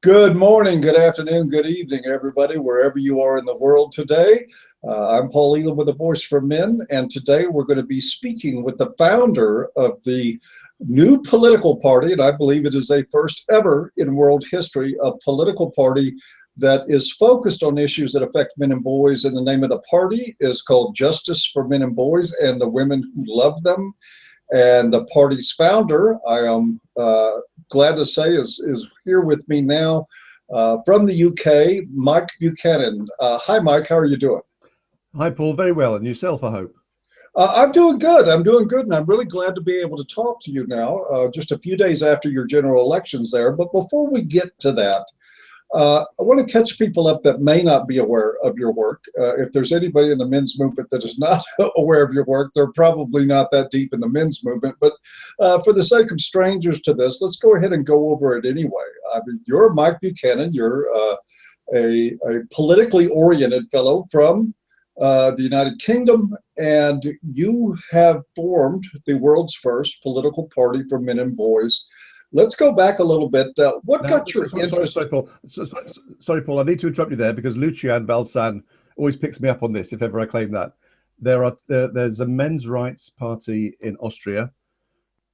Good morning, good afternoon, good evening, everybody, wherever you are in the world today. I'm Paul Elam with A Voice for Men, and today we're going to be speaking with the founder of the new political party, and I believe it is a first ever in world history, a political party that is focused on issues that affect men and boys, and the name of the party is called Justice for Men and Boys and the Women Who Love Them. And the party's founder, I am glad to say, is here with me now from the UK, Mike Buchanan. Hi, Mike. How are you doing? Hi, Paul. Very well. And yourself, I hope? I'm doing good. I'm doing good. And I'm really glad to be able to talk to you now, just a few days after your general elections there. But before we get to that, I want to catch people up that may not be aware of your work. If there's anybody in the men's movement that is not aware of your work, they're probably not that deep in the men's movement. But for the sake of strangers to this, let's go ahead and go over it anyway. I mean, you're Mike Buchanan. You're a politically oriented fellow from the United Kingdom, and you have formed the world's first political party for men and boys. Let's go back a little bit. What got your interest? Sorry, Paul. Sorry, Paul. I need to interrupt you there because Lucian Balsan always picks me up on this if ever I claim that. There's a men's rights party in Austria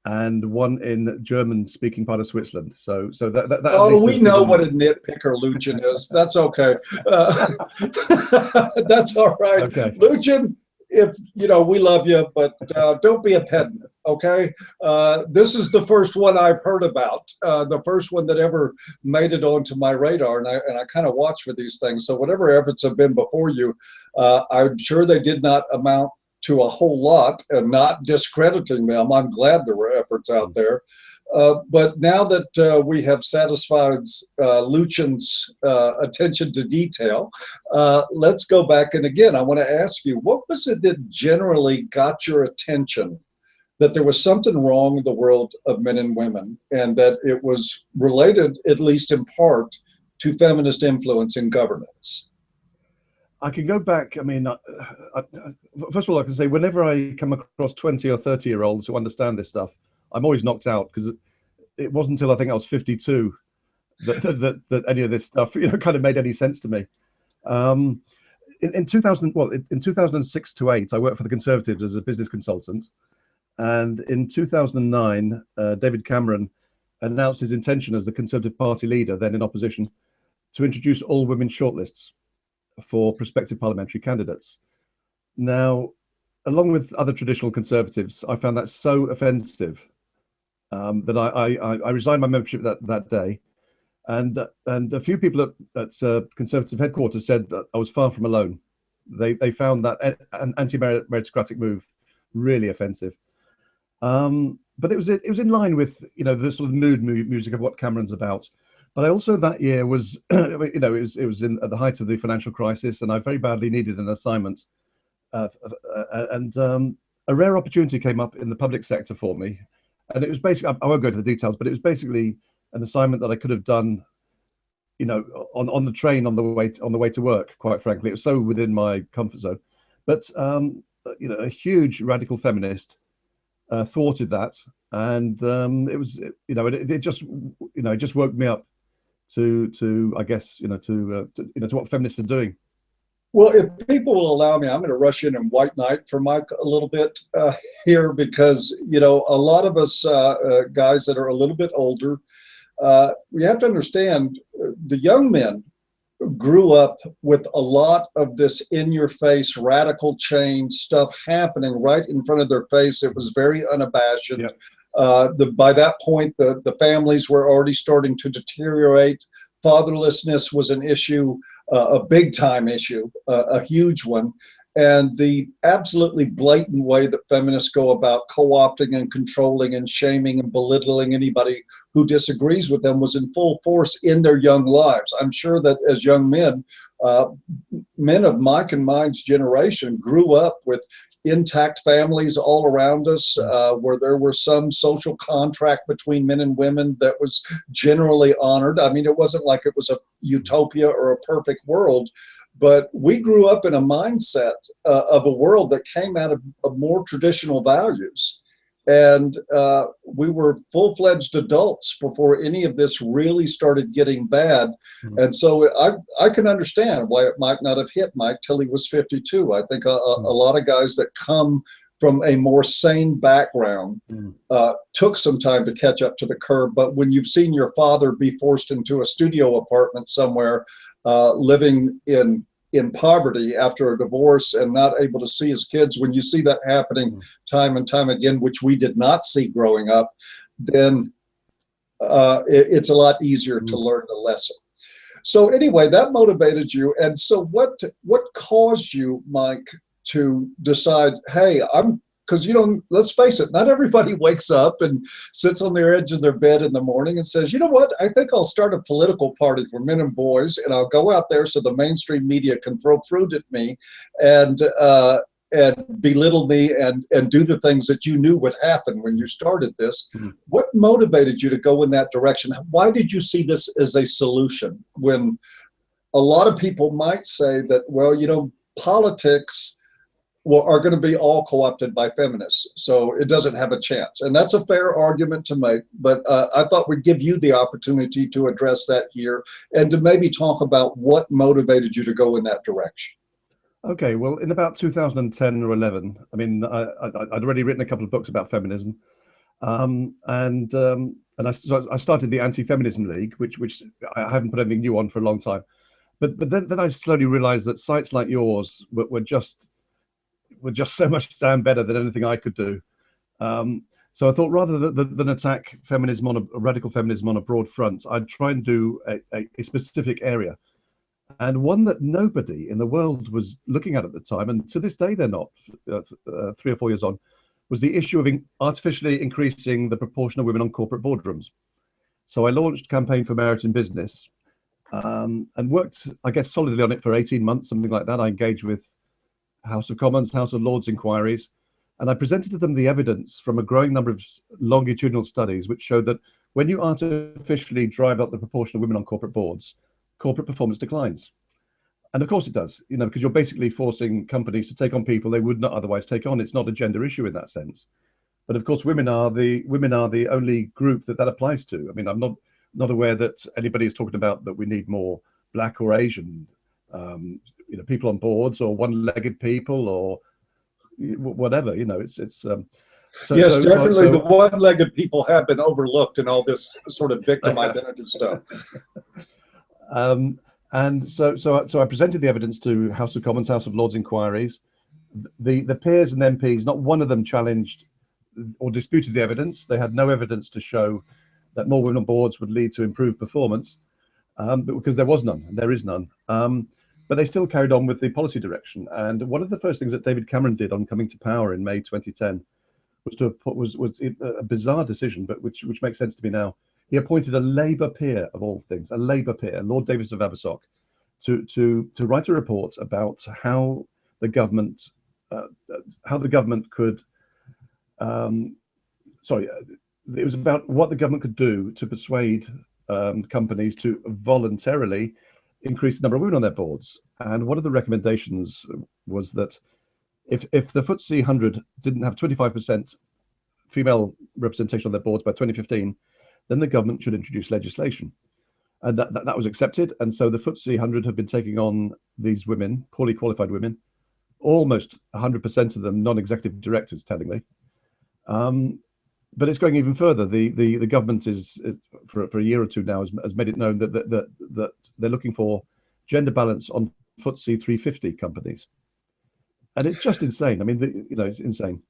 and one in German-speaking part of Switzerland. So that oh, we know what a nitpicker Lucian is. That's okay. That's all right. Okay. Lucian, if you know, we love you, but don't be a pedant, okay? This is the first one I've heard about, the first one that ever made it onto my radar, and I kind of watch for these things. So whatever efforts have been before you, I'm sure they did not amount to a whole lot, and not discrediting them. I'm glad there were efforts out there. But now that we have satisfied Lucian's attention to detail, let's go back. And again, I want to ask you, what was it that generally got your attention, that there was something wrong in the world of men and women, and that it was related, at least in part, to feminist influence in governance? I can go back. I mean, first of all, I can say whenever I come across 20 or 30-year-olds who understand this stuff, I'm always knocked out, because it wasn't until I think I was 52 that any of this stuff, kind of made any sense to me. In 2006 to 8, I worked for the Conservatives as a business consultant, and in 2009, David Cameron announced his intention as the Conservative Party leader, then in opposition, to introduce all-women shortlists for prospective parliamentary candidates. Now, along with other traditional Conservatives, I found that so offensive that I resigned my membership that day, and a few people at Conservative headquarters said that I was far from alone. They found that an anti-meritocratic move really offensive, but it was in line with the sort of mood music of what Cameron's about. But I also that year was it was at the height of the financial crisis, and I very badly needed an assignment, and a rare opportunity came up in the public sector for me. And it was basically, I won't go into the details, but it was basically an assignment that I could have done, on the train on the way to work. Quite frankly, it was so within my comfort zone. But a huge radical feminist thwarted that, and it just woke me up to I guess to what feminists are doing. Well, if people will allow me, I'm going to rush in and white knight for Mike a little bit here, because, a lot of us guys that are a little bit older, we have to understand the young men grew up with a lot of this in-your-face radical change stuff happening right in front of their face. It was very unabashed. Yep. By that point, the families were already starting to deteriorate. Fatherlessness was an issue. A big time issue, a huge one. And the absolutely blatant way that feminists go about co-opting and controlling and shaming and belittling anybody who disagrees with them was in full force in their young lives. I'm sure that as young men, men of Mike and mine's generation grew up with intact families all around us, where there were some social contract between men and women that was generally honored. I mean, it wasn't like it was a utopia or a perfect world, but we grew up in a mindset of a world that came out of more traditional values. And we were full-fledged adults before any of this really started getting bad. And so I can understand why it might not have hit Mike till he was 52. I think a lot of guys that come from a more sane background took some time to catch up to the curve. But when you've seen your father be forced into a studio apartment somewhere, living in poverty after a divorce and not able to see his kids, when you see that happening time and time again, which we did not see growing up, then it's a lot easier to learn the lesson. So anyway, that motivated you. And so what caused you, Mike, to decide, hey, because, you know, let's face it, not everybody wakes up and sits on their edge of their bed in the morning and says, you know what, I think I'll start a political party for men and boys, and I'll go out there so the mainstream media can throw fruit at me and belittle me and do the things that you knew would happen when you started this. What motivated you to go in that direction? Why did you see this as a solution when a lot of people might say that, well, you know, politics are going to be all co-opted by feminists, so it doesn't have a chance. And that's a fair argument to make, but I thought we'd give you the opportunity to address that here and to maybe talk about what motivated you to go in that direction. Okay, well, in about 2010 or 11, I mean, I'd already written a couple of books about feminism, and I started the Anti-Feminism League, which I haven't put anything new on for a long time. But then I slowly realized that sites like yours were just so much damn better than anything I could do. So I thought rather than attack feminism radical feminism on a broad front, I'd try and do a specific area, and one that nobody in the world was looking at the time, and to this day they're not, 3 or 4 years on, was the issue of artificially increasing the proportion of women on corporate boardrooms. So I launched Campaign for Merit in Business, and worked, I guess, solidly on it for 18 months, something like that. I engaged with House of Commons, House of Lords inquiries, and I presented to them the evidence from a growing number of longitudinal studies which showed that when you artificially drive up the proportion of women on corporate boards, corporate performance declines. And of course it does, you know, because you're basically forcing companies to take on people they would not otherwise take on. It's not a gender issue in that sense. But of course, women are the only group that applies to. I mean, I'm not aware that anybody is talking about that we need more Black or Asian you know, people on boards, or one-legged people, or whatever. You know, it's definitely the one-legged people have been overlooked in all this sort of victim identity stuff. And so I presented the evidence to House of Commons, House of Lords inquiries. The peers and MPs, not one of them challenged or disputed the evidence. They had no evidence to show that more women on boards would lead to improved performance, because there was none, and there is none. But they still carried on with the policy direction. And one of the first things that David Cameron did on coming to power in May 2010 was a bizarre decision, but which makes sense to me now. He appointed a Labour peer, of all things, a Labour peer, Lord Davis of Abersock, to write a report about how the government could. It was about what the government could do to persuade companies to voluntarily increase the number of women on their boards. And one of the recommendations was that if the FTSE 100 didn't have 25% female representation on their boards by 2015, then the government should introduce legislation. And that was accepted. And so the FTSE 100 have been taking on these women, poorly qualified women, almost 100% of them non-executive directors, tellingly. But it's going even further. The government is, for a year or two now, has made it known that they're looking for gender balance on FTSE 350 companies, and it's just insane. I mean, it's insane.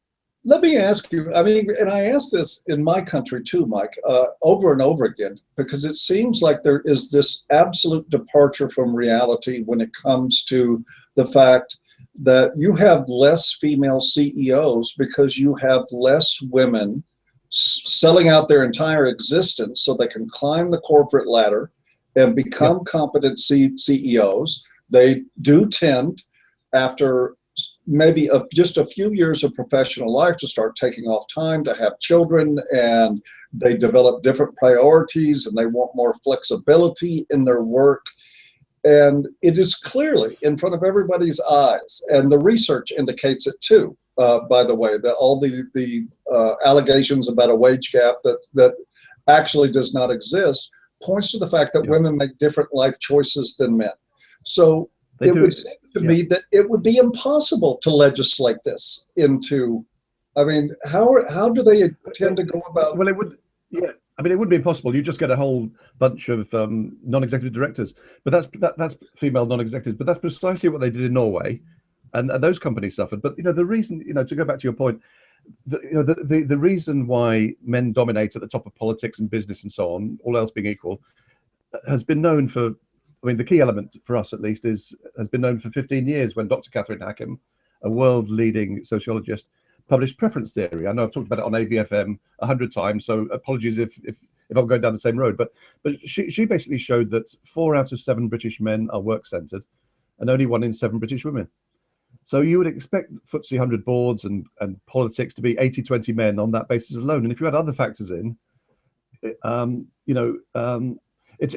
Let me ask you, I mean, and I ask this in my country too, Mike, over and over again, because it seems like there is this absolute departure from reality when it comes to the fact that you have less female CEOs because you have less women selling out their entire existence so they can climb the corporate ladder and become competent CEOs. They do tend, after maybe just a few years of professional life, to start taking off time to have children, and they develop different priorities and they want more flexibility in their work. And it is clearly in front of everybody's eyes, and the research indicates it too, by the way, that all the allegations about a wage gap that actually does not exist, points to the fact that women make different life choices than men. So it would seem to me that it would be impossible to legislate this into. I mean, how do they tend to go about? Well, it would. Yeah, I mean, it would be impossible. You just get a whole bunch of non-executive directors, but that's female non-executives. But that's precisely what they did in Norway, and those companies suffered. But the reason, to go back to your point, the reason why men dominate at the top of politics and business and so on, all else being equal, has been known for. I mean, the key element for us, at least, has been known for 15 years when Dr. Catherine Hackham, a world-leading sociologist, published preference theory. I know I've talked about it on AVFM 100 times, so apologies if I'm going down the same road. But she basically showed that 4 out of 7 British men are work-centered, and only 1 in 7 British women. So you would expect FTSE 100 boards and politics to be 80-20 men on that basis alone. And if you add other factors in, it's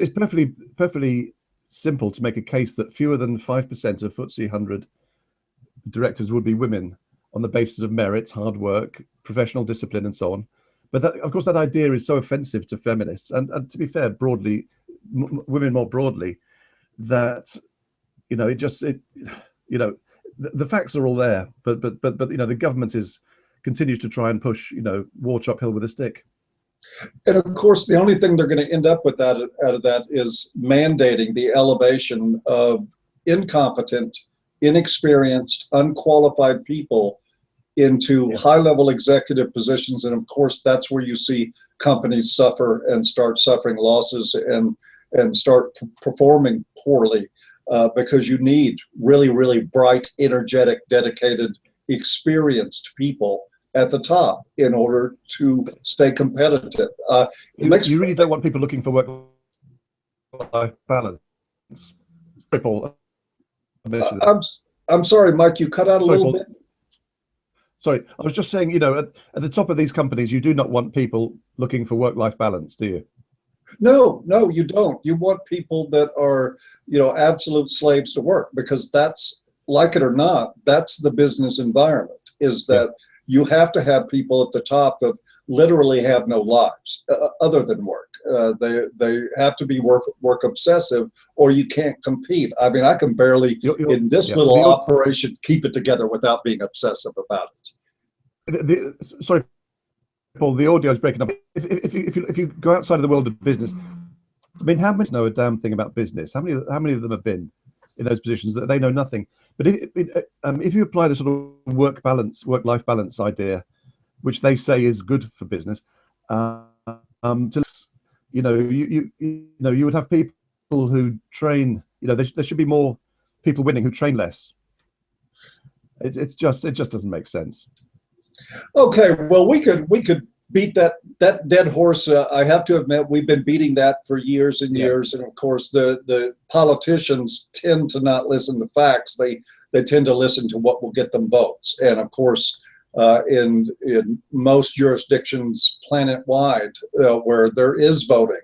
perfectly simple to make a case that fewer than 5% of FTSE 100 directors would be women on the basis of merit, hard work, professional discipline, and so on. But that, of course, that idea is so offensive to feminists, and to be fair, broadly, women more broadly, that the facts are all there. But the government continues to try and push water uphill with a stick. And of course, the only thing they're going to end up with out of that is mandating the elevation of incompetent, inexperienced, unqualified people into high-level executive positions. And of course, that's where you see companies suffer and start suffering losses and start performing poorly, because you need really, really bright, energetic, dedicated, experienced people at the top in order to stay competitive. You really don't want people looking for work-life balance. Paul, I'm sorry, Mike, you cut out a little bit. Sorry, I was just saying, at the top of these companies, you do not want people looking for work-life balance, do you? No, you don't. You want people that are, absolute slaves to work, because that's, like it or not, that's the business environment, is that you have to have people at the top that literally have no lives other than work. They have to be work obsessive, or you can't compete. I mean, I can barely in this little operation keep it together without being obsessive about it. Sorry, Paul, the audio is breaking up. If you go outside of the world of business, I mean, how many know a damn thing about business? How many of them have been in those positions that they know nothing? But if you apply the sort of work-life balance idea, which they say is good for business, you would have people who train. There should be more people winning who train less. It just doesn't make sense. Okay, well, we could beat that dead horse. I have to admit, we've been beating that for years and years. And of course, the politicians tend to not listen to facts. They tend to listen to what will get them votes. And of course, in most jurisdictions planet-wide where there is voting,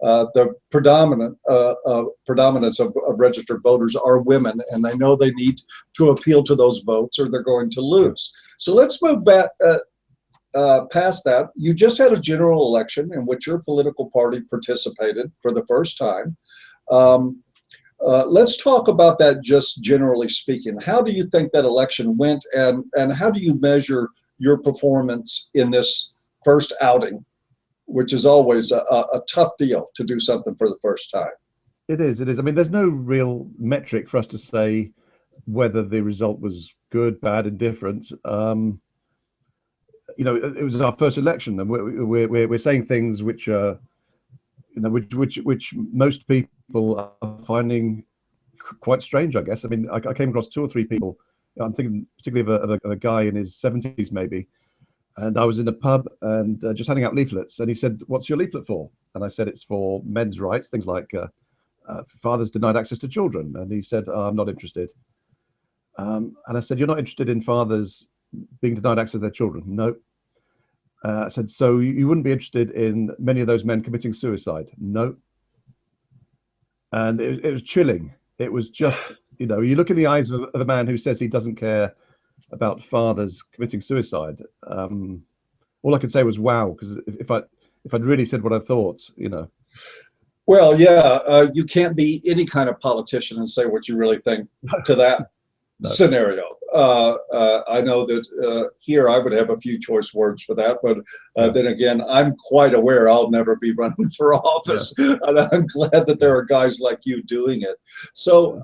the predominance of registered voters are women, and they know they need to appeal to those votes or they're going to lose. So let's move back past that. You just had a general election in which your political party participated for the first time. Let's talk about that, just generally speaking. How do you think that election went, and how do you measure your performance in this first outing, which is always a tough deal to do something for the first time? It is. I mean, there's no real metric for us to say whether the result was good, bad, indifferent. It was our first election, and we're saying things which are, which most people are finding quite strange, I guess. I mean, I came across 2 or 3 people. I'm thinking particularly of a guy in his 70s, maybe. And I was in a pub and just handing out leaflets. And he said, "What's your leaflet for?" And I said, "It's for men's rights, things like fathers denied access to children." And he said, "I'm not interested." And I said, "You're not interested in fathers being denied access to their children?" "No." I said, "So you wouldn't be interested in many of those men committing suicide?" "No." And it was chilling. It was just, you look in the eyes of a man who says he doesn't care about fathers committing suicide. all I could say was wow, because if I'd really said what I thought, you know. Well, yeah, you can't be any kind of politician and say what you really think to that No. scenario. I know that here I would have a few choice words for that, but then again, I'm quite aware I'll never be running for office, and I'm glad that there are guys like you doing it. So,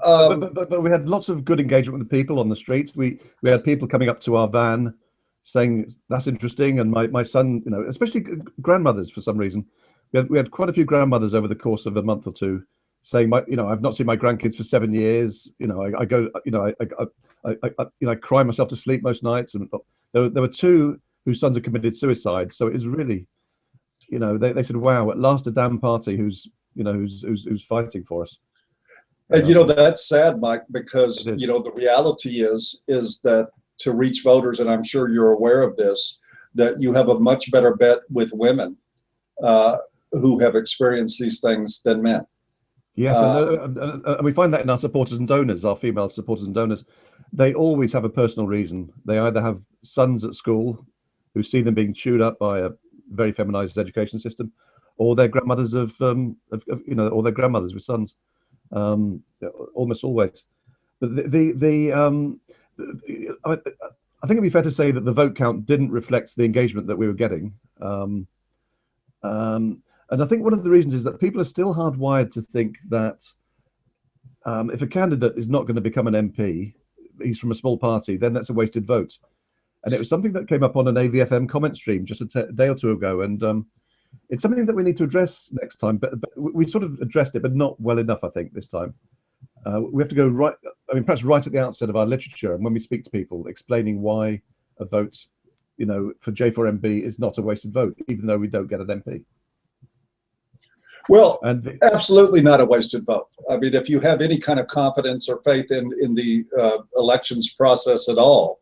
but we had lots of good engagement with the people on the streets. We had people coming up to our van saying that's interesting, and my son, you know, especially grandmothers for some reason. We had quite a few grandmothers over the course of a month or two saying, you know, I've not seen my grandkids for 7 years. You know, I go, you know, I cry myself to sleep most nights. And there were two whose sons had committed suicide. So it was really, you know, they said, wow, at last a damn party who's fighting for us. And you know, that's sad, Mike, because you know the reality is that to reach voters, and I'm sure you're aware of this, that you have a much better bet with women who have experienced these things than men. Yes, and we find that in our supporters and donors, our female supporters and donors. They always have a personal reason. They either have sons at school who see them being chewed up by a very feminized education system, or their grandmothers of you know, or their grandmothers with sons. Almost always. But I think it'd be fair to say that the vote count didn't reflect the engagement that we were getting. And I think one of the reasons is that people are still hardwired to think that if a candidate is not going to become an MP, he's from a small party, then that's a wasted vote. And it was something that came up on an AVFM comment stream just a day or two ago. And it's something that we need to address next time. But we sort of addressed it, but not well enough, I think, this time. We have to go right, I mean, perhaps right at the outset of our literature, and when we speak to people, explaining why a vote, you know, for J4MB is not a wasted vote, even though we don't get an MP. Well, absolutely not a wasted vote. I mean, if you have any kind of confidence or faith in the elections process at all,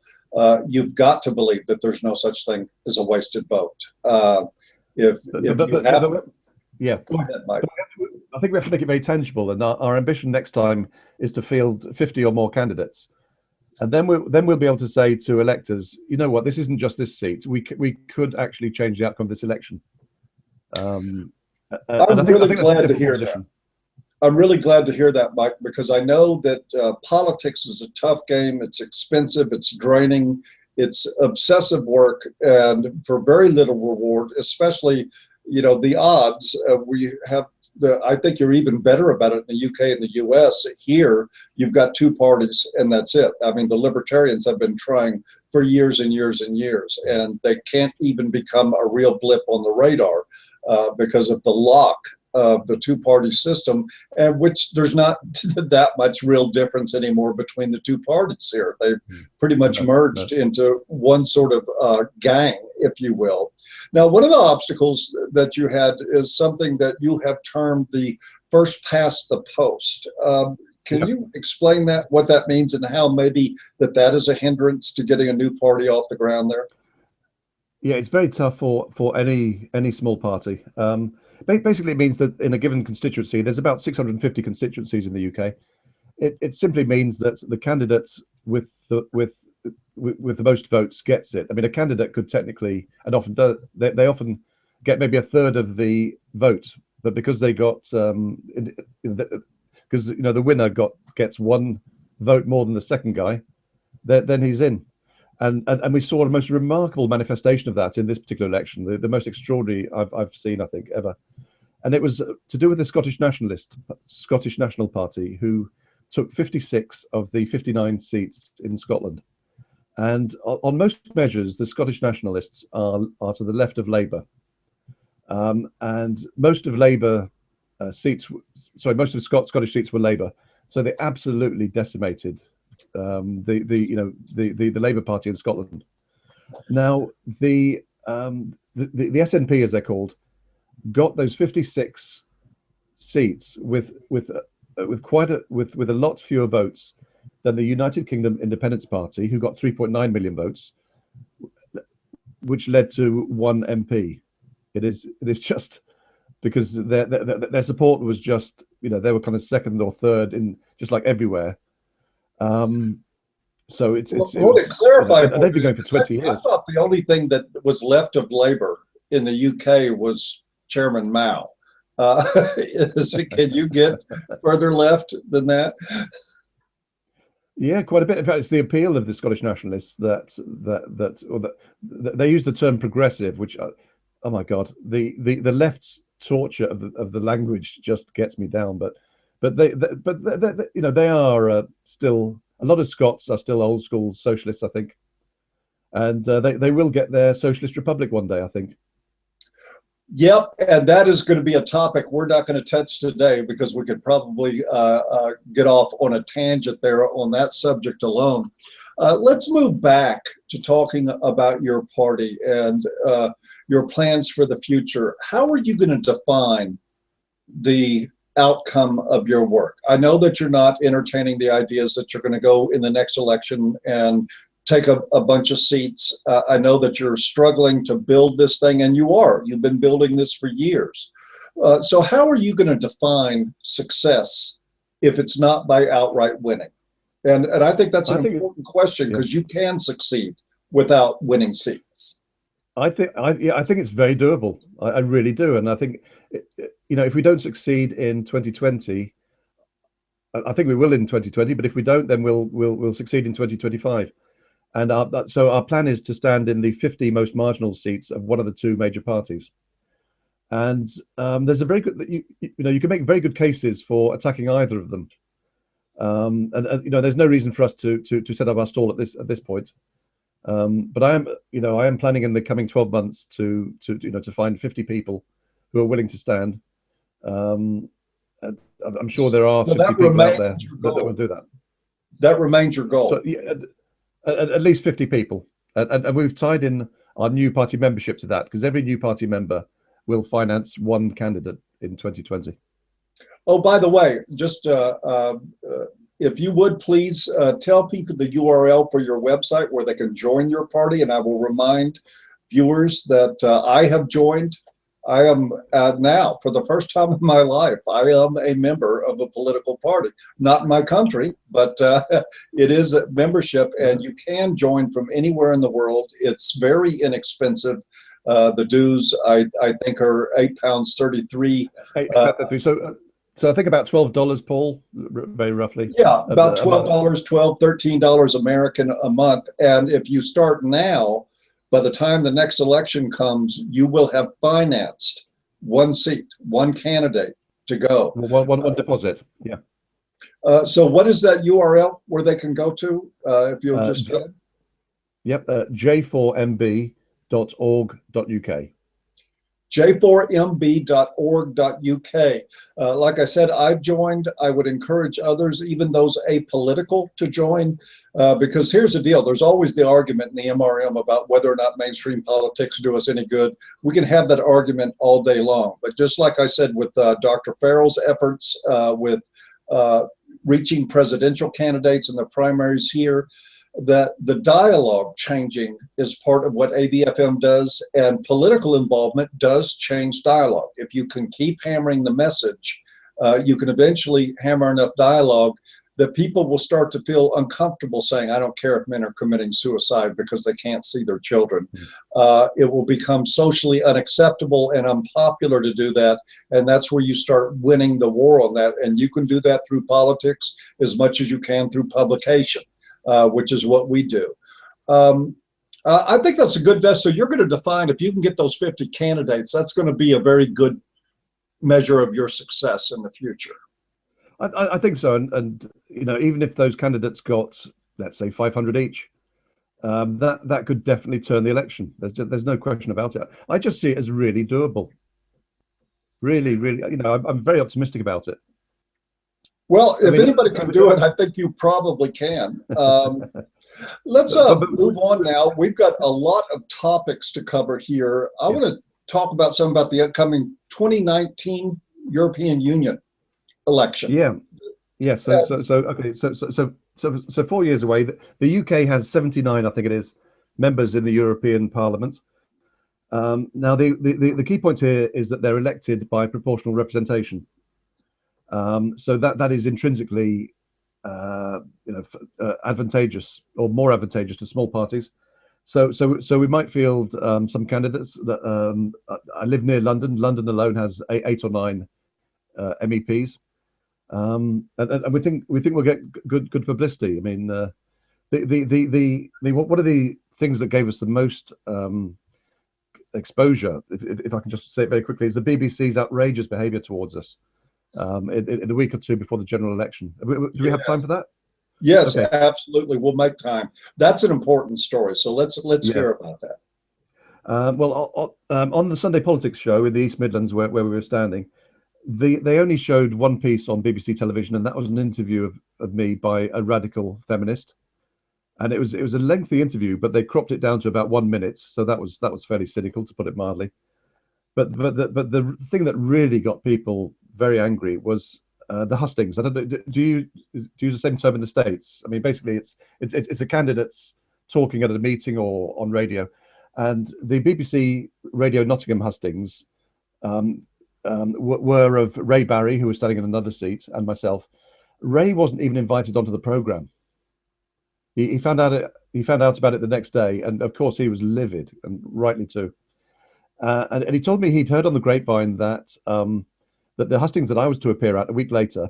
you've got to believe that there's no such thing as a wasted vote. Go ahead, Mike. I think we have to make it very tangible, and our ambition next time is to field 50 or more candidates, and then we'll be able to say to electors, you know what, this isn't just this seat. We could actually change the outcome of this election. I'm really glad to hear that. I'm really glad to hear that, Mike, because I know that politics is a tough game. It's expensive, it's draining, it's obsessive work, and for very little reward, especially, you know, the odds. We have I think you're even better about it in the UK and the US. Here, you've got two parties, and that's it. I mean, the libertarians have been trying for years and years and years, and they can't even become a real blip on the radar because of the lock of the two-party system, and which there's not that much real difference anymore between the two parties here. They've pretty much merged into one sort of gang, if you will. Now, one of the obstacles that you had is something that you have termed the first past the post. Can you explain that, what that means, and how maybe that is a hindrance to getting a new party off the ground there? Yeah, it's very tough for any small party. Basically, it means that in a given constituency, there's about 650 constituencies in the UK. It simply means that the candidate with the most votes gets it. I mean, a candidate could technically, and often does, they often get maybe a third of the vote, but because they got because you know the winner gets one vote more than the second guy, then he's in. And we saw a most remarkable manifestation of that in this particular election, the most extraordinary I've seen, I think, ever. And it was to do with the Scottish National Party, who took 56 of the 59 seats in Scotland. And on most measures, the Scottish nationalists are to the left of Labour. And most of Labour seats, sorry, most of Scottish seats were Labour. So they absolutely decimated the Labour Party in Scotland. Now the SNP, as they're called, got those 56 seats with a lot fewer votes than the United Kingdom Independence Party, who got 3.9 million votes, which led to one MP. It is just because their support was just, you know, they were kind of second or third in just like everywhere. So Hold it, clarify. and they've been going for 20 years. I thought the only thing that was left of Labour in the UK was Chairman Mao. Can you get further left than that? Yeah, quite a bit. In fact, it's the appeal of the Scottish nationalists that they use the term progressive, which, oh my God, the left's torture of the language just gets me down. But they you know, they are still, a lot of Scots are still old school socialists, I think, and they will get their socialist republic one day, I think. Yep, and that is going to be a topic we're not going to touch today because we could probably get off on a tangent there on that subject alone. Let's move back to talking about your party and your plans for the future. How are you going to define the outcome of your work? I know that you're not entertaining the ideas that you're going to go in the next election and take a bunch of seats. I know that you're struggling to build this thing, and you've been building this for years. So how are you going to define success if it's not by outright winning? And I think that's an important question, because you can succeed without winning seats. I think it's very doable. I really do. And I think, you know, if we don't succeed in 2020, I think we will in 2020, but if we don't, then we'll succeed in 2025. And so our plan is to stand in the 50 most marginal seats of one of the two major parties. And there's a very good, you know, you can make very good cases for attacking either of them. And you know, there's no reason for us to set up our stall at this point. But I am planning in the coming 12 months to find 50 people who are willing to stand. And I'm sure there are 50 people out there that will do that. That remains your goal. So, yeah, at least 50 people, and we've tied in our new party membership to that, because every new party member will finance one candidate in 2020. Oh, by the way, just if you would please tell people the URL for your website where they can join your party, and I will remind viewers that I have joined. I am now, for the first time in my life, I am a member of a political party. Not in my country, but it is a membership, and you can join from anywhere in the world. It's very inexpensive. The dues, I think, are £8.33. So I think about $12, Paul, very roughly. Yeah, about $12, $13 American a month. And if you start now, by the time the next election comes, you will have financed one seat, one candidate to go. One deposit, yeah. So what is that URL where they can go to, if you'll just tell them? Yep, j4mb.org.uk. j4mb.org.uk. Like I said, I've joined. I would encourage others, even those apolitical, to join, because here's the deal. There's always the argument in the MRM about whether or not mainstream politics do us any good. We can have that argument all day long. But just like I said with Dr. Farrell's efforts with reaching presidential candidates in the primaries here, that the dialogue changing is part of what ABFM does, and political involvement does change dialogue. If you can keep hammering the message, you can eventually hammer enough dialogue that people will start to feel uncomfortable saying, I don't care if men are committing suicide because they can't see their children. It will become socially unacceptable and unpopular to do that, and that's where you start winning the war on that. And you can do that through politics as much as you can through publication. Which is what we do. I think that's a good test. So you're going to define, if you can get those 50 candidates, that's going to be a very good measure of your success in the future. I think so. And you know, even if those candidates got, let's say, 500 each, that could definitely turn the election. There's no question about it. I just see it as really doable. Really, you know, I'm very optimistic about it. Well, if anybody can do it, I think you probably can. Let's move on now. We've got a lot of topics to cover here. I want to talk about something about the upcoming 2019 European Union election. Yeah. So 4 years away. The UK has 79, I think it is, members in the European Parliament. Now, the key point here is that they're elected by proportional representation. So that is intrinsically advantageous or more advantageous to small parties. So we might field some candidates that I live near London. London alone has eight or nine MEPs, and we think we'll get good publicity. I mean, one of the things that gave us the most exposure, if I can just say it very quickly, is the BBC's outrageous behaviour towards us in the week or two before the general election. Do we have time for that? Yes, okay. Absolutely. We'll make time. That's an important story. So let's hear about that. On the Sunday Politics show in the East Midlands, where we were standing, they only showed one piece on BBC television, and that was an interview of me by a radical feminist. And it was a lengthy interview, but they cropped it down to about 1 minute, so that was fairly cynical, to put it mildly. But the thing that really got people very angry was the hustings. I don't know. Do you use the same term in the States? I mean, basically, it's a candidates talking at a meeting or on radio, and the BBC Radio Nottingham hustings were of Ray Barry, who was standing in another seat, and myself. Ray wasn't even invited onto the programme. He found out about it the next day, and of course he was livid, and rightly too. And he told me he'd heard on the grapevine that that the hustings that I was to appear at a week later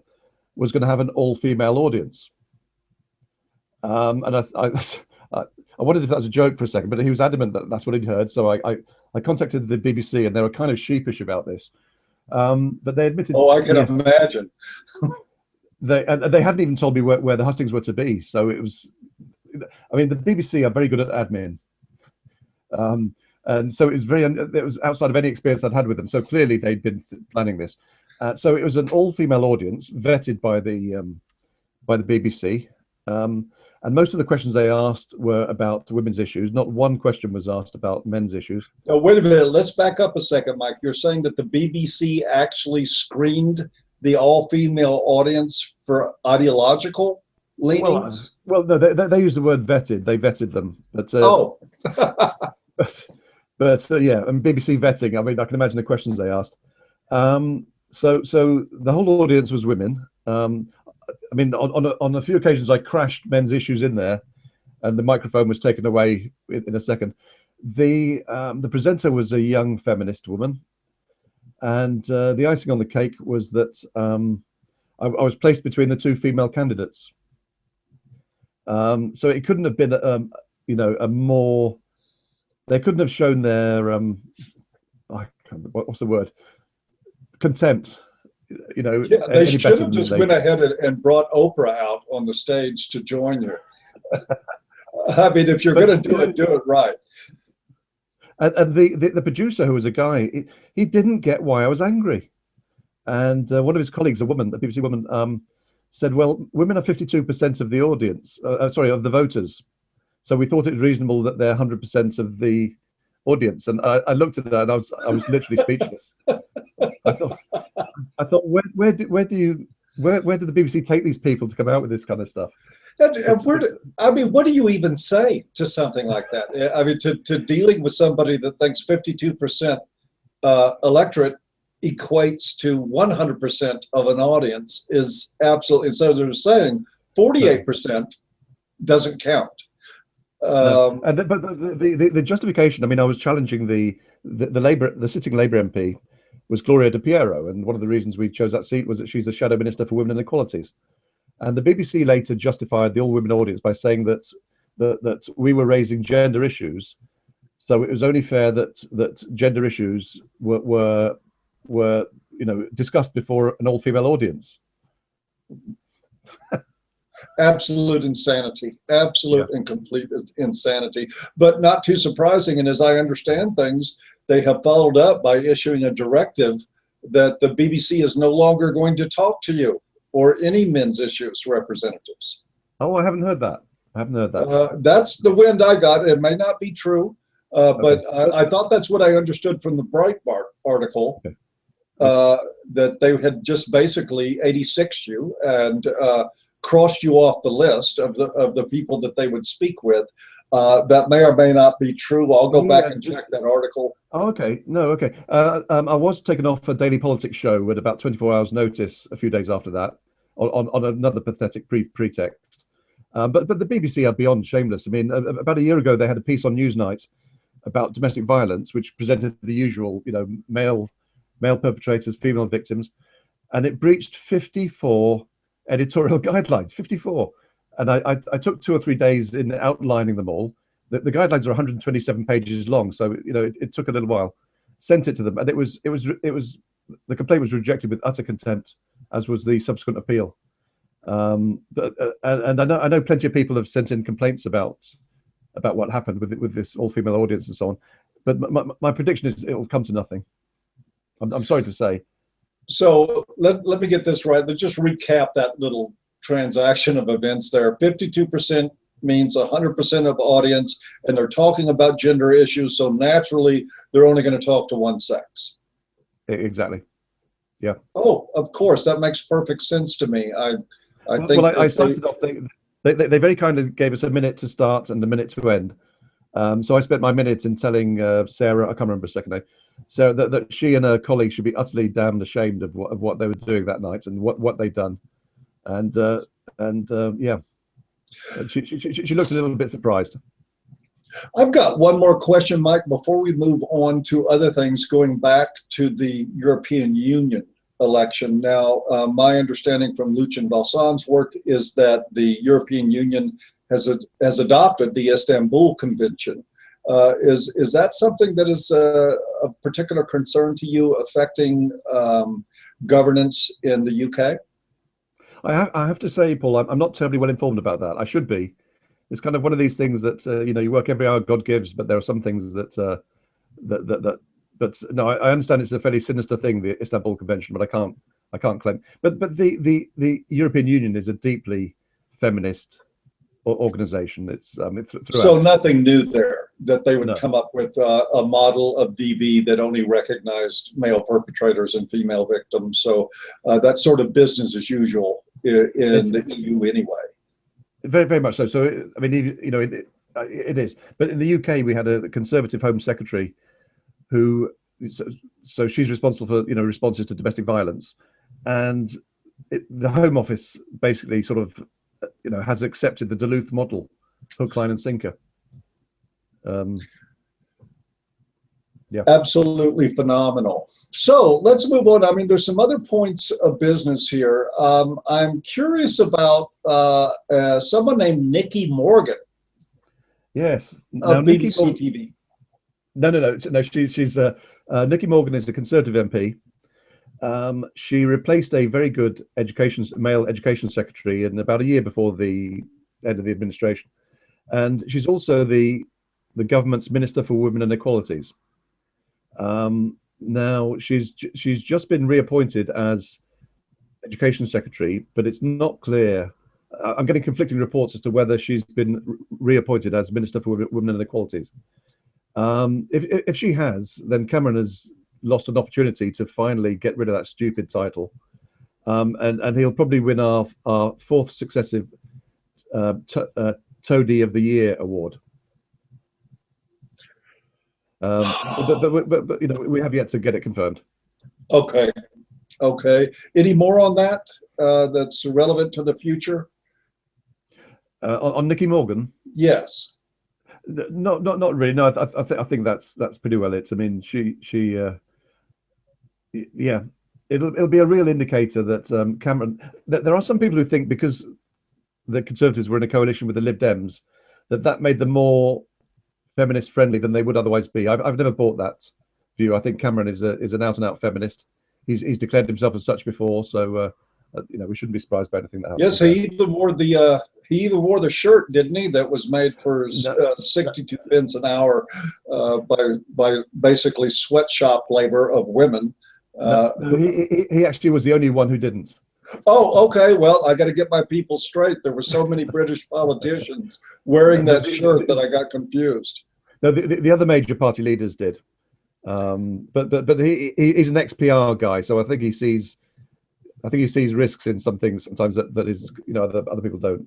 was going to have an all-female audience. And I wondered if that was a joke for a second, but he was adamant that that's what he'd heard. So I contacted the BBC, and they were kind of sheepish about this. But they admitted. Oh, I can imagine. They hadn't even told me where the hustings were to be. So it was. I mean, the BBC are very good at admin, and so it was outside of any experience I'd had with them. So clearly they'd been planning this. So it was an all-female audience vetted by the BBC, and most of the questions they asked were about women's issues. Not one question was asked about men's issues. Oh, wait a minute. Let's back up a second, Mike. You're saying that the BBC actually screened the all-female audience for ideological leanings? Well, no, they use the word vetted. They vetted them. But, but yeah, and BBC vetting. I mean, I can imagine the questions they asked. So the whole audience was women. I mean, on a few occasions, I crashed men's issues in there, and the microphone was taken away in a second. The presenter was a young feminist woman, and the icing on the cake was that I was placed between the two female candidates. So it couldn't have been, a more. They couldn't have shown their, what's the word? Contempt. Yeah, they should have just went ahead and brought Oprah out on the stage to join you. I mean, if you're going to do it right. And the producer, who was a guy, he didn't get why I was angry. And one of his colleagues, a woman, a BBC woman, said, well, women are 52% of the audience, of the voters. So we thought it was reasonable that they're 100% of the audience. And I looked at that, and I was literally speechless. I thought, where do the BBC take these people to come out with this kind of stuff? And what do you even say to something like that? I mean, to dealing with somebody that thinks 52% electorate equates to 100% of an audience is absolutely. So they're saying 48% doesn't count. No. But the justification. I mean, I was challenging the sitting Labour MP was Gloria De Piero, and one of the reasons we chose that seat was that she's the Shadow Minister for Women and Equalities. And the BBC later justified the all-women audience by saying that we were raising gender issues, so it was only fair that gender issues were discussed before an all-female audience. Absolute insanity, absolute and complete insanity, but not too surprising. And as I understand things, they have followed up by issuing a directive that the BBC is no longer going to talk to you or any men's issues representatives. Oh, I haven't heard that. That's the wind I got. It may not be true, but I thought that's what I understood from the Breitbart article, that they had just basically 86'd you and crossed you off the list of the people that they would speak with. That may or may not be true. I'll go back and check that article. Oh, okay. No, okay. I was taken off a Daily Politics show with about 24 hours notice a few days after that. on another pathetic pretext. But the BBC are beyond shameless. I mean, about a year ago, they had a piece on Newsnight about domestic violence, which presented the usual, male perpetrators, female victims, and it breached 54 editorial guidelines, 54. And I took 2 or 3 days in outlining them all. The guidelines are 127 pages long, so it took a little while. Sent it to them, and it was the complaint was rejected with utter contempt, as was the subsequent appeal. And I know plenty of people have sent in complaints about what happened with this all-female audience and so on. But my prediction is it will come to nothing. I'm sorry to say. So let me get this right. Let's just recap that little transaction of events there. 52% means 100% of audience, and they're talking about gender issues. So naturally, they're only going to talk to one sex. Exactly. Yeah. Oh, of course, that makes perfect sense to me. I think. Well, I started off. They very kindly gave us a minute to start and a minute to end. So I spent my minute in telling Sarah, I can't remember her second name, Sarah, that she and her colleagues should be utterly damned ashamed of what they were doing that night and what they'd done, and yeah, she looked a little bit surprised. I've got one more question, Mike, before we move on to other things, going back to the European Union election. Now, my understanding from Lucien Balsan's work is that the European Union has adopted the Istanbul Convention. Is that something that is of particular concern to you, affecting governance in the UK? I have to say, Paul, I'm not terribly well informed about that. I should be. It's kind of one of these things that you work every hour God gives, but there are some things that But no, I understand it's a fairly sinister thing, the Istanbul Convention, but I can't claim. But the European Union is a deeply feminist organization. It's so nothing new there, that they would come up with a model of DV that only recognized male perpetrators and female victims. So that's sort of business as usual in the EU anyway. Very, very much so. So I mean, it is. But in the UK, we had a Conservative Home Secretary who, so she's responsible for responses to domestic violence, and the Home Office basically sort of has accepted the Duluth model, hook, line, and sinker. Yeah, absolutely phenomenal. So let's move on. I mean, there's some other points of business here. I'm curious about someone named Nikki Morgan. Yes, of BBC TV. No. She's Nikki Morgan is the Conservative MP. She replaced a very good male education secretary in about a year before the end of the administration, and she's also the government's Minister for Women and Equalities. Now she's just been reappointed as education secretary, but it's not clear. I'm getting conflicting reports as to whether she's been reappointed as Minister for Women and Equalities. If she has, then Cameron has lost an opportunity to finally get rid of that stupid title, and he'll probably win our fourth successive Toady of the Year award. But we have yet to get it confirmed. Okay. Any more on that that's relevant to the future? On Nikki Morgan? Yes. Not really. No, I think that's pretty well it. I mean, yeah, it'll be a real indicator that Cameron. That there are some people who think because the Conservatives were in a coalition with the Lib Dems, that made them more feminist friendly than they would otherwise be. I've never bought that view. I think Cameron is an out and out feminist. He's declared himself as such before, so we shoun't be surprised by anything that happens. Yes, he even wore the shirt, didn't he? That was made for 62 pence an hour by basically sweatshop labor of women. He actually was the only one who didn't. Oh, okay. Well, I got to get my people straight. There were so many British politicians wearing that shirt that I got confused. No, the other major party leaders did, but he's an ex-PR guy, so I think he sees risks in some things sometimes that is other people don't.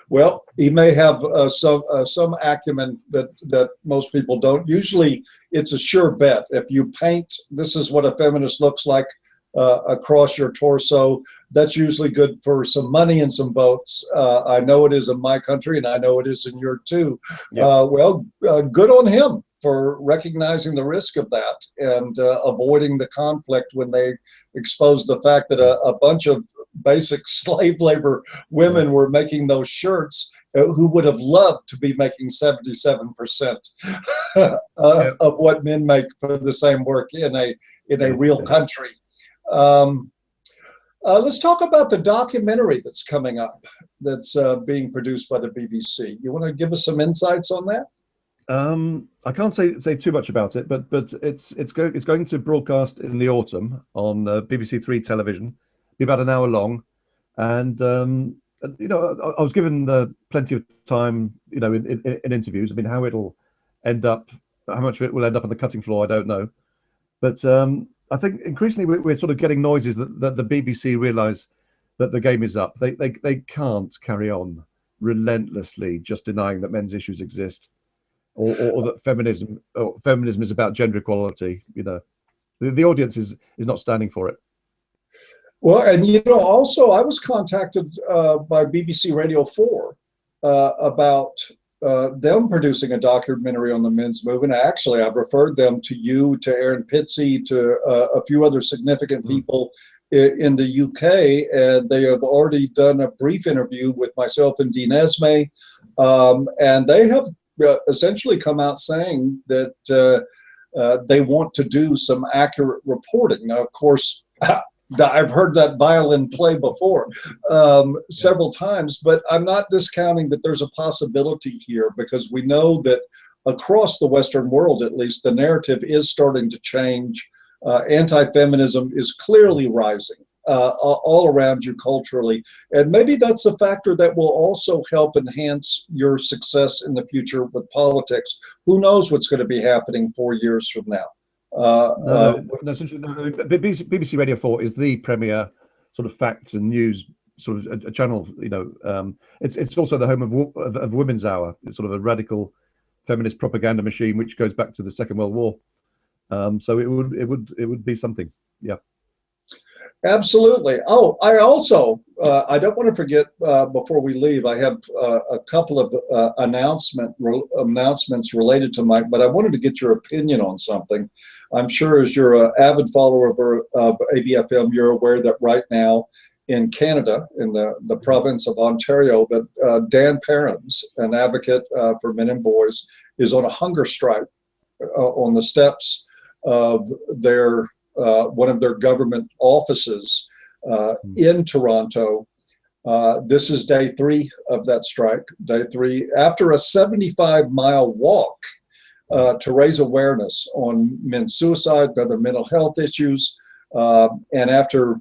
Well, he may have some acumen that most people don't. Usually, it's a sure bet. If you paint, this is what a feminist looks like. across your torso. That's usually good for some money and some votes. I know it is in my country, and I know it is in your too. Yeah. Good on him for recognizing the risk of that and avoiding the conflict when they exposed the fact that a bunch of basic slave labor women were making those shirts, who would have loved to be making 77% of what men make for the same work in a real country. Let's talk about the documentary that's coming up, that's being produced by the BBC. You want to give us some insights on that? I can't say too much about it, but it's going to broadcast in the autumn on BBC Three television. Be about an hour long, and I was given plenty of time, in interviews. I mean, how it'll end up, how much of it will end up on the cutting floor, I don't know. But I think increasingly we're sort of getting noises that the BBC realise that the game is up. They can't carry on relentlessly just denying that men's issues exist, or that feminism is about gender equality. The audience is not standing for it. Well, and also I was contacted by BBC Radio 4 about them producing a documentary on the men's movement. Actually, I've referred them to you, to Aaron Pitsey, to a few other significant people in the UK, and they have already done a brief interview with myself and Dean Esme, and they have essentially come out saying that they want to do some accurate reporting. Now, of course, I've heard that violin play before several times, but I'm not discounting that there's a possibility here, because we know that across the Western world, at least, the narrative is starting to change. Anti-feminism is clearly rising all around you culturally. And maybe that's a factor that will also help enhance your success in the future with politics. Who knows what's going to be happening 4 years from now? BBC Radio 4 is the premier sort of facts and news sort of a channel. It's also the home of Women's Hour. It's sort of a radical feminist propaganda machine which goes back to the Second World War. So it would be something. Yeah. Absolutely. Oh, I also, I don't want to forget before we leave, I have a couple of announcements related to Mike, but I wanted to get your opinion on something. I'm sure as you're an avid follower of ABFM, you're aware that right now in Canada, in the province of Ontario, that Dan Perrins, an advocate for men and boys, is on a hunger strike on the steps of their one of their government offices in Toronto. This is day 3 of that strike, day 3, after a 75-mile walk to raise awareness on men's suicide and other mental health issues. And after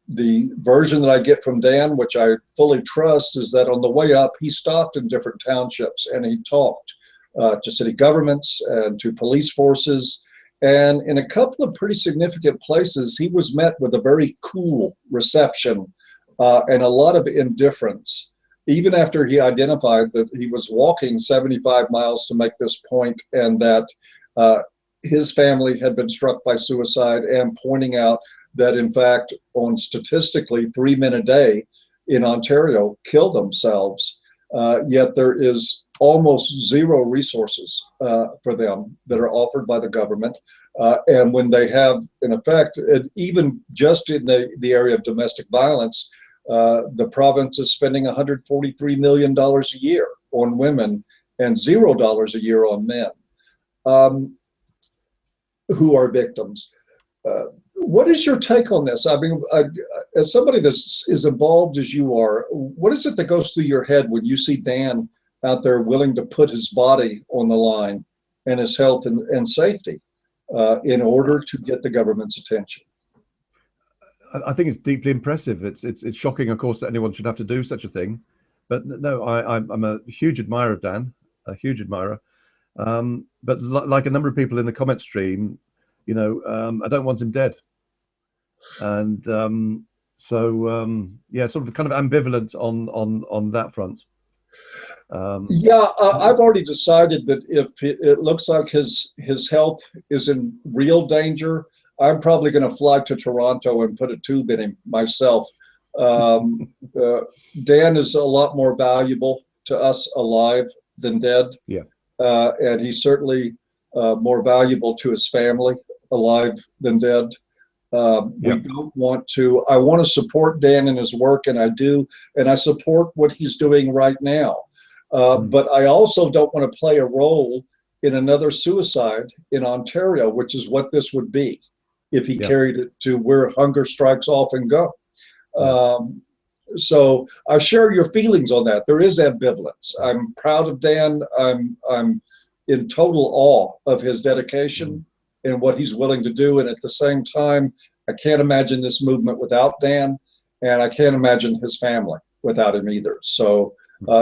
the version that I get from Dan, which I fully trust, is that on the way up, he stopped in different townships and he talked to city governments and to police forces. And in a couple of pretty significant places, he was met with a very cool reception and a lot of indifference, even after he identified that he was walking 75 miles to make this point, and that his family had been struck by suicide, and pointing out that, in fact, on statistically 3 men a day in Ontario kill themselves, yet there is almost zero resources for them that are offered by the government. And when they have, in effect, even just in the area of domestic violence, the province is spending $143 million a year on women and $0 a year on men who are victims. What is your take on this? I mean, as somebody that's as involved as you are, what is it that goes through your head when you see Dan out there willing to put his body on the line and his health and safety in order to get the government's attention? I think it's deeply impressive. It's shocking, of course, that anyone should have to do such a thing. But no, I'm a huge admirer of Dan, a huge admirer. But like a number of people in the comment stream, I don't want him dead. And yeah, sort of kind of ambivalent on that front. I've already decided that if it looks like his health is in real danger, I'm probably going to fly to Toronto and put a tube in him myself. Dan is a lot more valuable to us alive than dead. Yeah. And he's certainly more valuable to his family alive than dead. We don't want to, I want to support Dan in his work, and I do, and I support what he's doing right now. But I also don't want to play a role in another suicide in Ontario, which is what this would be if he carried it to where hunger strikes off and go. So I share your feelings on that. There is ambivalence. I'm proud of Dan. I'm in total awe of his dedication and what he's willing to do. And at the same time, I can't imagine this movement without Dan, and I can't imagine his family without him either. So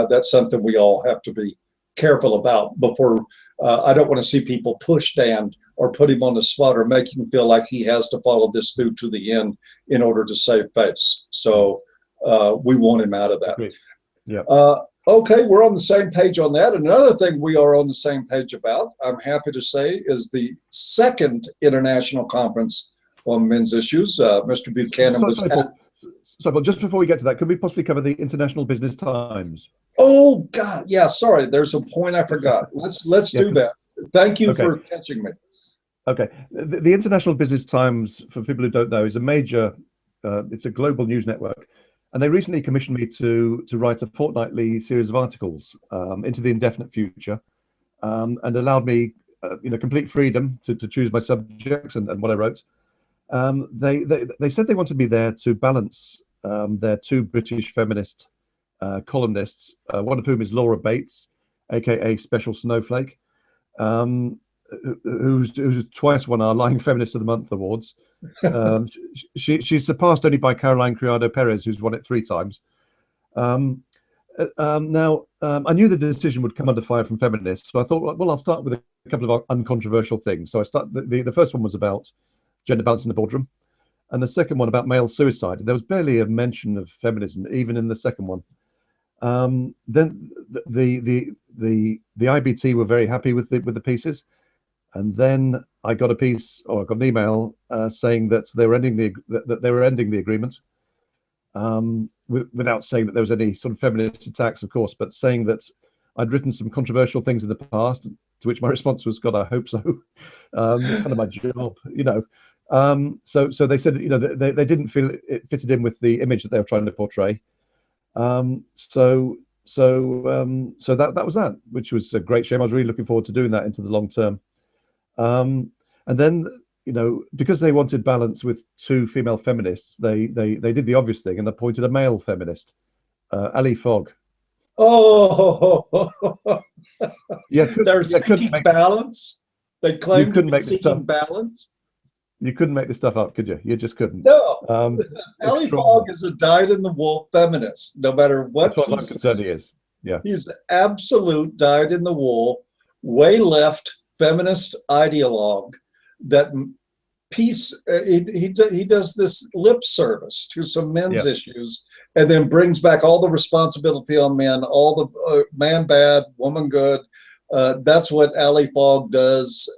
that's something we all have to be careful about before. I don't want to see people push Dan or put him on the spot or make him feel like he has to follow this through to the end in order to save face. So we want him out of that. Great. Yeah. Okay, we're on the same page on that. Another thing we are on the same page about, I'm happy to say, is the second international conference on men's issues. Mr. Buchanan was at. Sorry, but just before we get to that, could we possibly cover the International Business Times? Oh God, yeah. Sorry, there's a point I forgot. Let's do that. Thank you for catching me. Okay, the International Business Times, for people who don't know, is a major. It's a global news network, and they recently commissioned me to write a fortnightly series of articles into the indefinite future, and allowed me, complete freedom to choose my subjects and what I wrote. They said they wanted me there to balance their two British feminist columnists, one of whom is Laura Bates, aka Special Snowflake, who's twice won our Lying Feminist of the Month awards. She's surpassed only by Caroline Criado Perez, who's won it 3 times. Now, I knew the decision would come under fire from feminists, so I thought, well, I'll start with a couple of uncontroversial things. So the first one was about gender balance in the boardroom, and the second one about male suicide. There was barely a mention of feminism, even in the second one. Then the IBT were very happy with the pieces, and then I got an email saying that they were ending the agreement, without saying that there was any sort of feminist attacks, of course, but saying that I'd written some controversial things in the past. To which my response was, "God, I hope so." It's kind of my job, So they said, they didn't feel it fitted in with the image that they were trying to portray. So that was that, which was a great shame. I was really looking forward to doing that into the long term. And then, because they wanted balance with 2 female feminists, they did the obvious thing and appointed a male feminist, Ali Fogg. Oh, yeah, they're seeking balance. They claim to be seeking balance. You couldn't make this stuff up, could you? You just couldn't. No. Ali Fogg is a dyed-in-the-wool feminist, no matter what. As far as I'm concerned, he is. Yeah. He's absolute dyed-in-the-wool, way left feminist ideologue that he does this lip service to some men's issues and then brings back all the responsibility on men, all the man bad, woman good. That's what Ali Fogg does.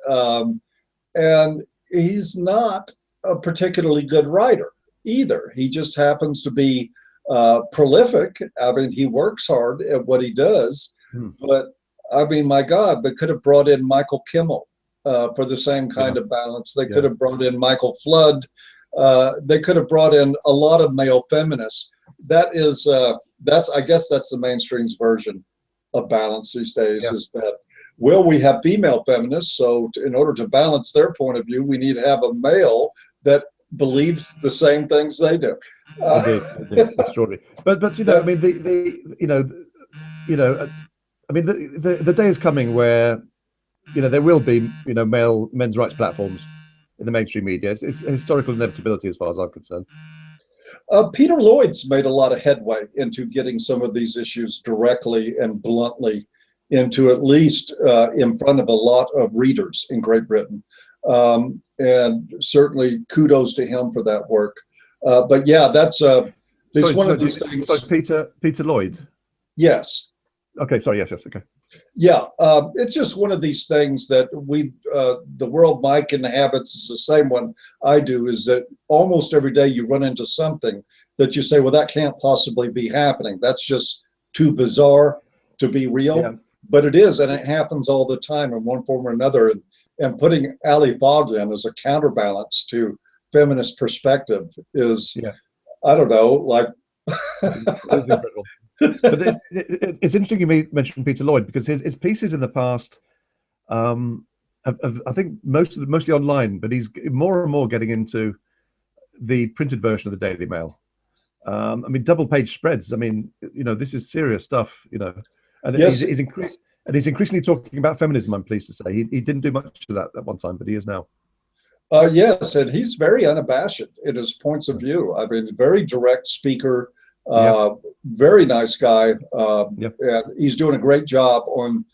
And he's not a particularly good writer either. He just happens to be prolific. I mean, he works hard at what he does, but I mean, my God, they could have brought in Michael Kimmel for the same kind of balance. They could have brought in Michael Flood. They could have brought in a lot of male feminists. I guess that's the mainstream's version of balance these days, is that, well, we have female feminists, so in order to balance their point of view, we need to have a male that believes the same things they do. Indeed, extraordinary. But I mean, the day is coming where there will be men's rights platforms in the mainstream media. It's a historical inevitability as far as I'm concerned. Peter Lloyd's made a lot of headway into getting some of these issues directly and bluntly into at least in front of a lot of readers in Great Britain. And certainly kudos to him for that work. But yeah, that's one of these things. So Peter Lloyd? Yes. Okay, sorry, yes, okay. Yeah, it's just one of these things that the world Mike inhabits is the same one I do, is that almost every day you run into something that you say, well, that can't possibly be happening. That's just too bizarre to be real. Yeah. But it is, and it happens all the time in one form or another. And putting Ali Fogg in as a counterbalance to feminist perspective is, Yeah. I don't know, like. It is incredible. But it's interesting you mentioned Peter Lloyd, because his pieces in the past, I think mostly online, but he's more and more getting into the printed version of the Daily Mail. I mean, double page spreads. I mean, this is serious stuff. And Yes. he's increasingly talking about feminism. I'm pleased to say he didn't do much of that at one time, but he is now. Yes, and he's very unabashed in his points of view. I mean, very direct speaker. Very nice guy. And he's doing a great job on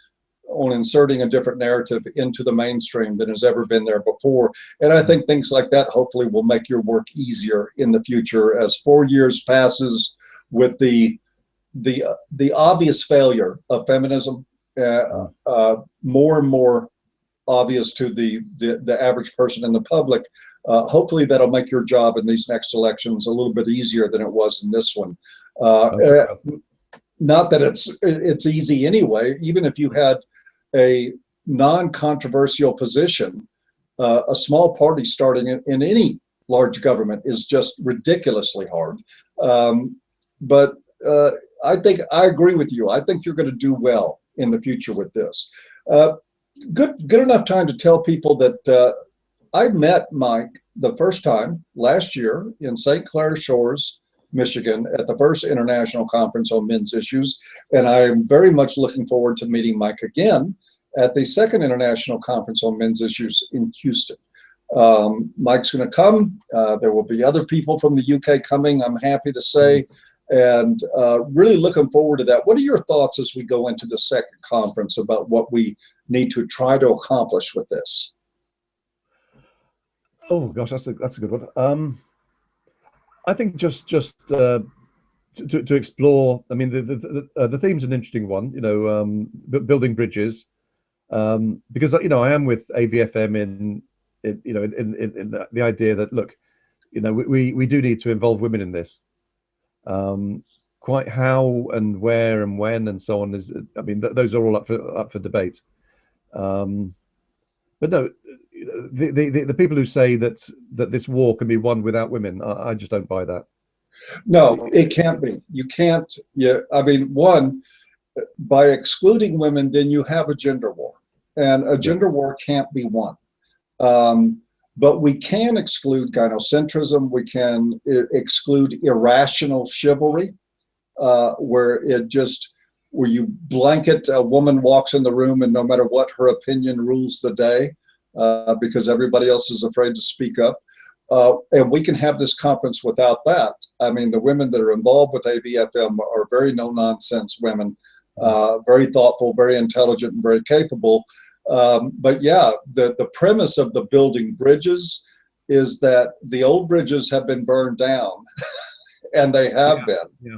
inserting a different narrative into the mainstream than has ever been there before. And I think things like that hopefully will make your work easier in the future as 4 years passes with the obvious failure of feminism, more and more obvious to the average person in the public. Hopefully that'll make your job in these next elections a little bit easier than it was in this one. Not that it's easy anyway. Even if you had a non-controversial position, a small party starting in any large government is just ridiculously hard. But I think I agree with you. I think you're going to do well in the future with this. Good enough time to tell people that I met Mike the first time last year in St. Clair Shores, Michigan, at the first International Conference on Men's Issues. And I'm very much looking forward to meeting Mike again at the second International Conference on Men's Issues in Houston. Mike's going to come. There will be other people from the UK coming, I'm happy to say, and really looking forward to that. What are your thoughts as we go into the second conference about what we need to try to accomplish with this? Oh gosh, that's a good one. I think just to explore. I mean, the theme's an interesting one. Building bridges, because I am with AVFM in the idea that, look, we do need to involve women in this. Quite how and where and when and so on is, I mean, those are all up for debate. But no, the people who say that this war can be won without women, I just don't buy that. No, it can't be. You can't. Yeah, I mean, one, by excluding women, then you have a gender war, and a gender war can't be won. But we can exclude gynocentrism. We can exclude irrational chivalry, where you blanket a woman walks in the room and no matter what, her opinion rules the day, because everybody else is afraid to speak up. And we can have this conference without that. I mean, the women that are involved with AVFM are very no-nonsense women, very thoughtful, very intelligent, and very capable. But yeah, the premise of the building bridges is that the old bridges have been burned down, and they have been. Yeah.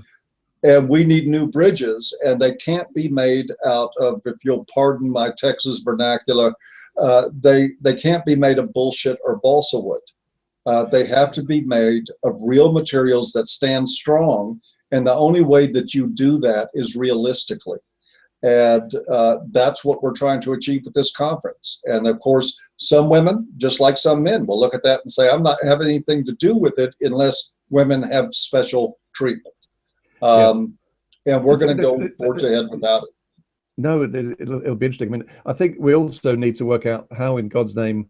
And we need new bridges, and they can't be made out of, if you'll pardon my Texas vernacular, they can't be made of bullshit or balsa wood. They have to be made of real materials that stand strong, and the only way that you do that is realistically. And that's what we're trying to achieve with this conference. And of course, some women, just like some men, will look at that and say, I'm not having anything to do with it unless women have special treatment. And we're going to go forge ahead without it. No, it'll be interesting. I mean, I think we also need to work out how, in God's name,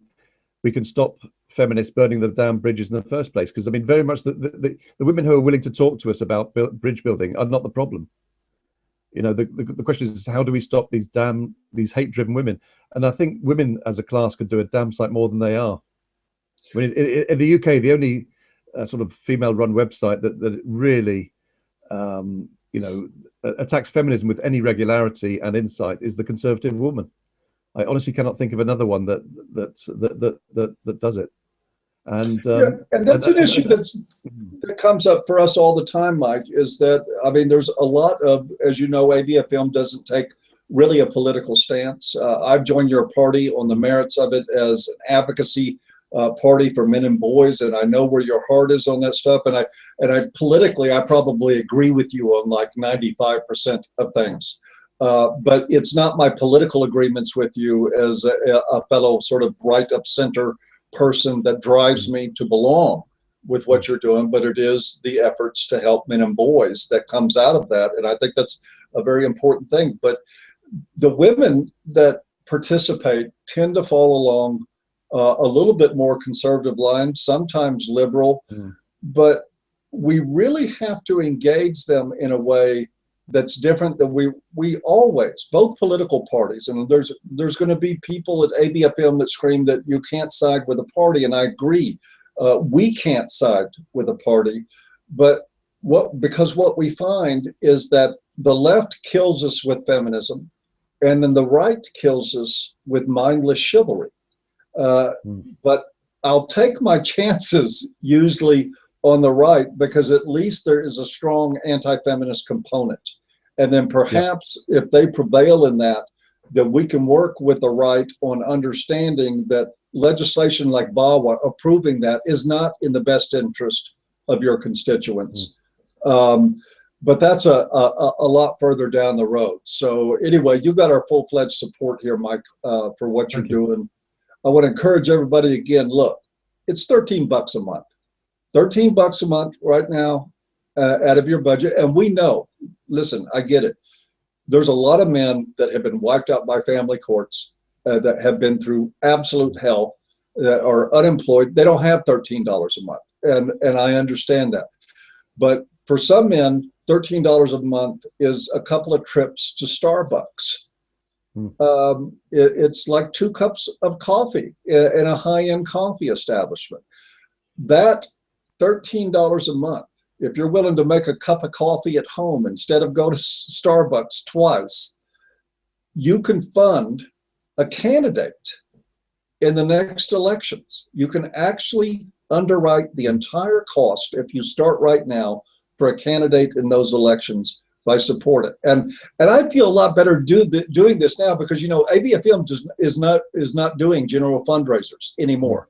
we can stop feminists burning the damn bridges in the first place. Because I mean, very much the women who are willing to talk to us about bridge building are not the problem. The question is, how do we stop these hate-driven women? And I think women as a class could do a damn sight more than they are. I mean, in the UK, the only sort of female-run website that really, attacks feminism with any regularity and insight is the Conservative Woman. I honestly cannot think of another one that does it. And that's an issue that comes up for us all the time, Mike, is that, I mean, there's a lot of, as you know, AVFM doesn't take really a political stance. I've joined your party on the merits of it as an advocacy party for men and boys, and I know where your heart is on that stuff. And I politically, I probably agree with you on like 95% of things. But it's not my political agreements with you as a fellow sort of right of center person that drives me to belong with what you're doing, but it is the efforts to help men and boys that comes out of that. And I think that's a very important thing. But the women that participate tend to follow along a little bit more conservative lines, sometimes liberal, but we really have to engage them in a way that's different than we always, both political parties. And there's going to be people at ABFM that scream that you can't side with a party, and I agree. We can't side with a party, but because what we find is that the left kills us with feminism, and then the right kills us with mindless chivalry. But I'll take my chances usually on the right, because at least there is a strong anti-feminist component. And then perhaps if they prevail in that, then we can work with the right on understanding that legislation like VAWA, approving that, is not in the best interest of your constituents. But that's a lot further down the road. So anyway, you got our full-fledged support here, Mike, for what you're doing. I want to encourage everybody again, look, it's $13 a month. $13 a month right now out of your budget. And we know, listen, I get it. There's a lot of men that have been wiped out by family courts that have been through absolute hell, that are unemployed. They don't have $13 a month. And I understand that. But for some men, $13 a month is a couple of trips to Starbucks. It's like 2 cups of coffee in a high-end coffee establishment. That $13 a month, if you're willing to make a cup of coffee at home instead of go to Starbucks twice, you can fund a candidate in the next elections. You can actually underwrite the entire cost, if you start right now, for a candidate in those elections by support it. And I feel a lot better doing this now, because, you know, ABFM is not doing general fundraisers anymore.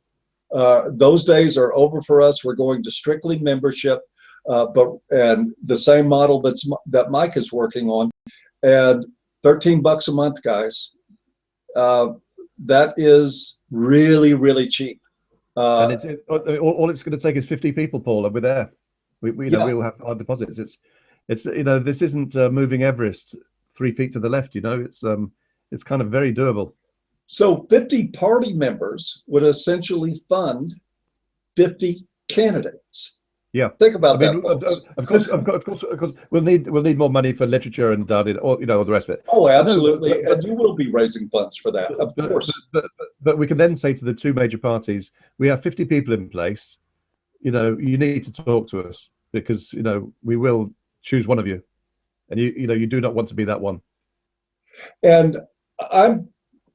Those days are over for us. We're going to strictly membership, and the same model that Mike is working on. And $13 a month, guys, that is really, really cheap. And all it's going to take is 50 people, Paul, and we're there. We'll have our deposits. It's you know, this isn't moving Everest 3 feet to the left. You know, it's kind of very doable. So 50 party members would essentially fund 50 candidates. Yeah, think about that. Of course, we'll need more money for literature and or you know, all the rest of it. Oh, absolutely, and you will be raising funds for that, of course. But we can then say to the 2 major parties, we have 50 people in place. You know, you need to talk to us, because, you know, we will choose one of you, and you know, you do not want to be that one. And I'm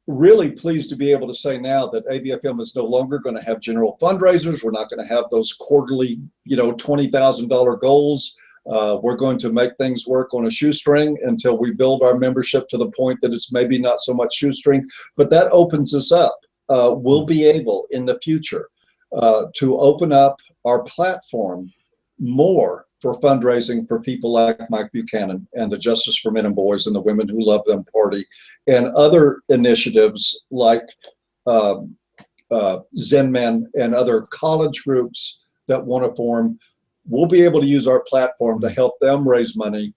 really pleased to be able to say now that ABFM is no longer going to have general fundraisers. We're not going to have those quarterly, you know, $20,000 goals. We're going to make things work on a shoestring until we build our membership to the point that it's maybe not so much shoestring, but that opens us up. We'll be able in the future to open up our platform more for fundraising for people like Mike Buchanan and the Justice for Men and Boys and the Women Who Love Them Party, and other initiatives like Zen Men and other college groups that want to form. We'll be able to use our platform to help them raise money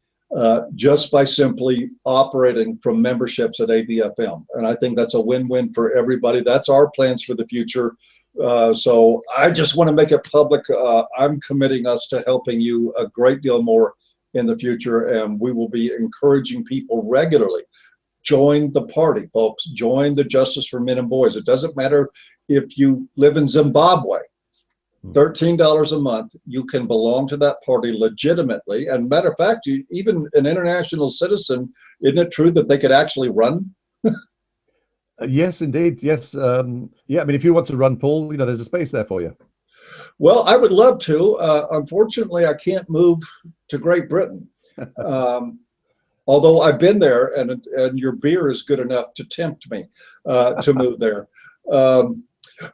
just by simply operating from memberships at ABFM. And I think that's a win-win for everybody. That's our plans for the future. So I just want to make it public. I'm committing us to helping you a great deal more in the future, and we will be encouraging people regularly. Join the party, folks. Join the Justice for Men and Boys. It doesn't matter if you live in Zimbabwe. $13 a month, you can belong to that party legitimately. And matter of fact, even an international citizen, isn't it true that they could actually run? Yes, indeed. Yes. Yeah. I mean, if you want to run, Paul, you know, there's a space there for you. Well, I would love to. Unfortunately, I can't move to Great Britain. Although I've been there, and your beer is good enough to tempt me to move there.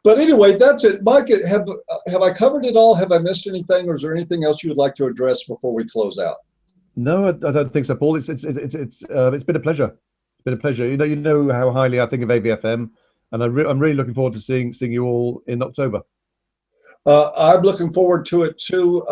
But anyway, that's it. Mike, have I covered it all? Have I missed anything, or is there anything else you would like to address before we close out? No, I don't think so, Paul. It's been a pleasure. It's been a pleasure. You know how highly I think of AVFM, and I'm really looking forward to seeing you all in October. I'm looking forward to it too.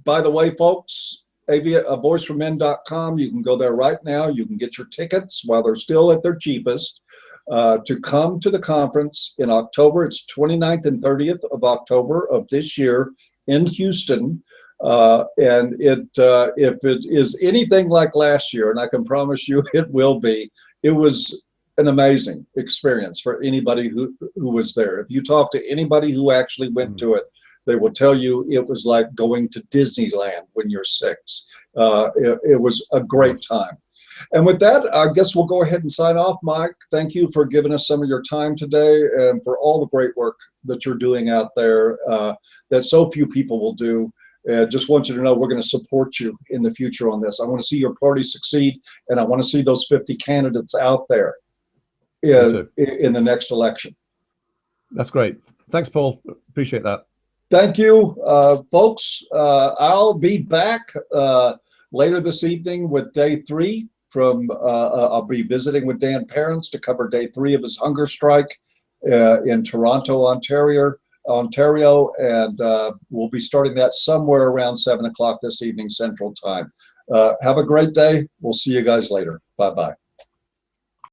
By the way, folks, voicefrommen.com. You can go there right now. You can get your tickets while they're still at their cheapest to come to the conference in October. It's 29th and 30th of October of this year in Houston. And if it is anything like last year, and I can promise you it will be, it was an amazing experience for anybody who was there. If you talk to anybody who actually went to it, they will tell you it was like going to Disneyland when you're 6. It was a great time. And with that, I guess we'll go ahead and sign off. Mike, thank you for giving us some of your time today and for all the great work that you're doing out there that so few people will do. Just want you to know we're going to support you in the future on this. I want to see your party succeed, and I want to see those 50 candidates out there in the next election. That's great. Thanks, Paul. Appreciate that. Thank you, folks. I'll be back later this evening with day 3 from, I'll be visiting with Dan Parents to cover day 3 of his hunger strike in Toronto, Ontario, and we'll be starting that somewhere around 7 o'clock this evening Central Time. Have a great day. We'll see you guys later. Bye-bye.